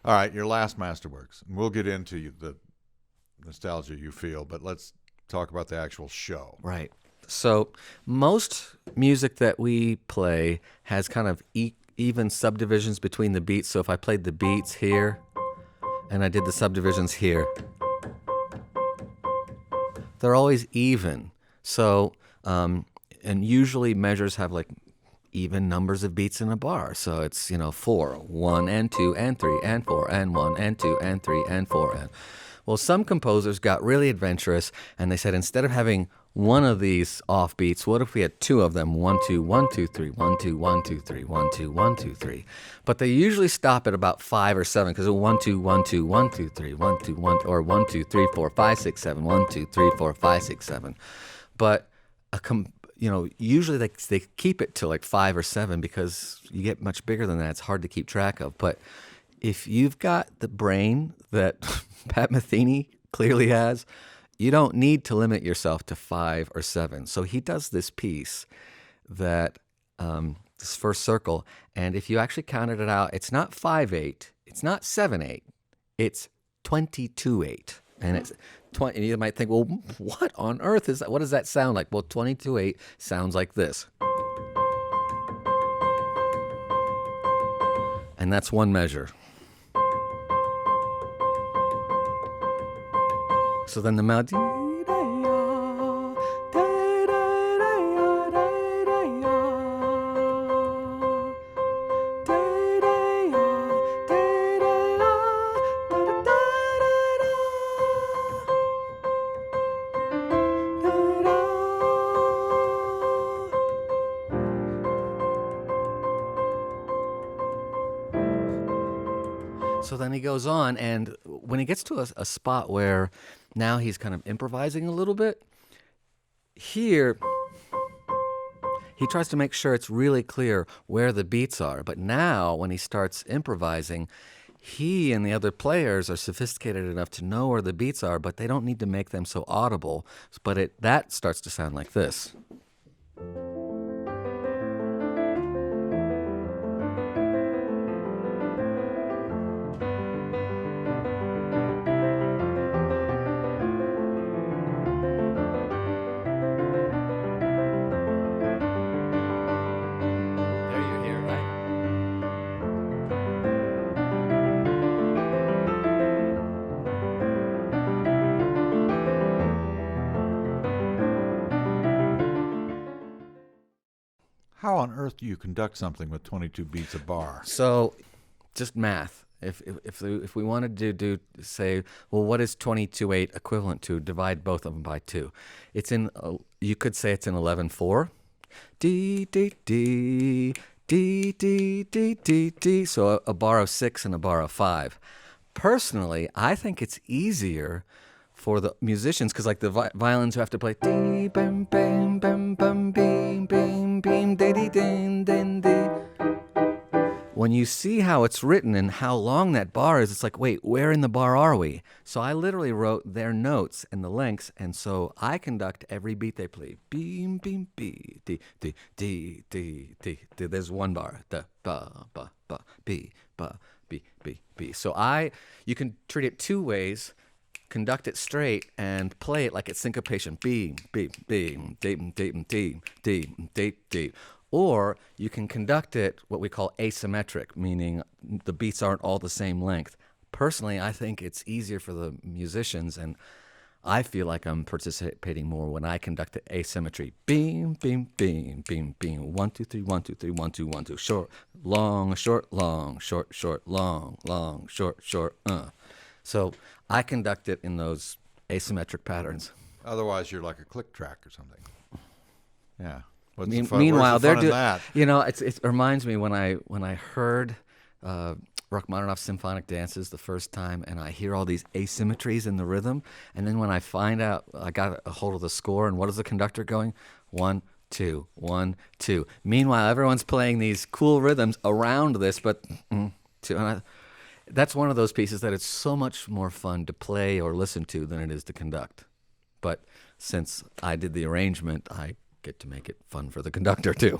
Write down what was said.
All right, your last masterworks. We'll get into the nostalgia you feel, but let's talk about the actual show. Right. So most music that we play has kind of even subdivisions between the beats. So if I played the beats here and I did the subdivisions here, they're always even. So, and usually measures have like even numbers of beats in a bar. So it's, 4, 1 and 2 and 3 and 4 and 1 and 2 and 3 and 4 and. Well, some composers got really adventurous and they said instead of having one of these off beats, what if we had two of them? 1 2 1 2 3 1 2 1 2 3 1 2 1 2 3. But they usually stop at about 5 or 7 because 1 2 1 2 1 2 3 1 2 1 or 1 2 3 4 5 6 7 1 2 3 4 5 6 7. But usually they keep it to like 5 or 7 because you get much bigger than that. It's hard to keep track of. But if you've got the brain that Pat Metheny clearly has, you don't need to limit yourself to 5 or 7. So he does this piece that, this first circle, and if you actually counted it out, it's not 5/8, it's not 7/8, it's 22/8. And it's 20, and you might think, well, what on earth is that? What does that sound like? Well, 22/8 sounds like this. And that's one measure. So then the melody. So then he goes on, and when he gets to a spot where now he's kind of improvising a little bit, here he tries to make sure it's really clear where the beats are. But now when he starts improvising, he and the other players are sophisticated enough to know where the beats are, but they don't need to make them so audible. But that starts to sound like this. How on earth do you conduct something with 22 beats a bar? So, just math. If we wanted to say, well, what is 22/8 equivalent to? Divide both of them by 2. It's in. You could say it's in 11/4. D D D D D D D D. So a bar of 6 and a bar of 5. Personally, I think it's easier for the musicians because, like the violins who have to play dee bam bam bam bam beam beam beam dee dee din din dee. When you see how it's written and how long that bar is, it's like, wait, where in the bar are we? So I literally wrote their notes and the lengths, and so I conduct every beat they play. Beam beam bee dee dee dee dee dee. There's one bar. Da ba ba ba bee ba bee bee bee. So you can treat it two ways. Conduct it straight and play it like it's syncopation. Beam, beam, beam, deep, deep, deep, deep, deep, deep. Or you can conduct it what we call asymmetric, meaning the beats aren't all the same length. Personally, I think it's easier for the musicians, and I feel like I'm participating more when I conduct the asymmetry. Beam, beam, beam, beam, beam. 1 2 3 1 2 3 1 2 1 2. Short, long, short, long, short, short, long, long, short, short. So I conduct it in those asymmetric patterns. Otherwise, you're like a click track or something. Yeah. Meanwhile, they're doing that. It reminds me when I heard Rachmaninoff's symphonic dances the first time, and I hear all these asymmetries in the rhythm, and then when I find out, I got a hold of the score, and what is the conductor going? 1 2 1 2. Meanwhile, everyone's playing these cool rhythms around this, but 2. That's one of those pieces that it's so much more fun to play or listen to than it is to conduct. But since I did the arrangement, I get to make it fun for the conductor too.